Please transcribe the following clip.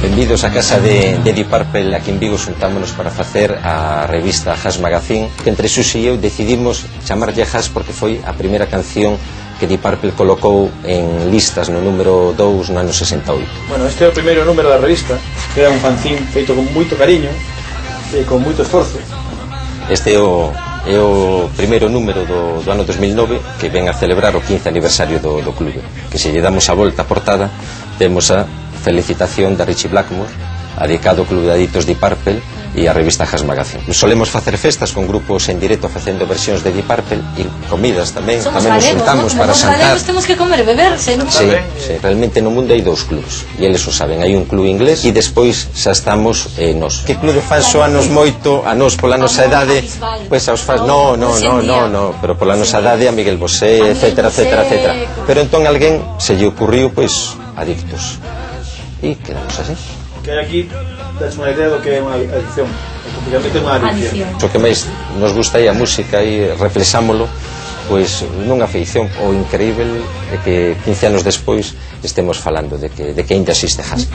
Benvidos a casa de Deep Purple. Aquí en Vigo xuntámonos para facer a revista Hash Magazine, que entre Xus e eu decidimos chamarlle Hash porque foi a primeira canción que Deep Purple colocou en listas no número 2 no ano 68. Bueno, este é o primeiro número da revista, que era un fanzín feito con moito cariño e con moito esforzo. Este é o primeiro número do ano 2009, que ven a celebrar o 15 aniversario do clube, que se lle damos a volta a portada temos a felicitación de Richie Blackmore dedicado ao Clube de Adictos Deep Purple e a revista Hash Magazine. Solemos facer festas con grupos en directo facendo versións de Deep Purple e comidas tamén. Somos tamén nos juntamos para xantar. Temos que comer e beber, se non sí, realmente no mundo hai dous clubs e eles o saben, hai un club inglés e despois xa estamos nos. Que club de fans soanos moito a nos pola nosa edade, pois aos fans, no, pero pola nosa edade a Miguel Bosé, etcétera. Pero entón alguén se lle ocurriu pois Adictos e quedamos así. Que hai aquí, das unha idea do que é unha adicción, completamente unha adicción. O que máis nos gusta aí a música e reflexámolo, pois nunha afeición o increíble é que 15 anos despois estemos falando de que ainda existe Hash.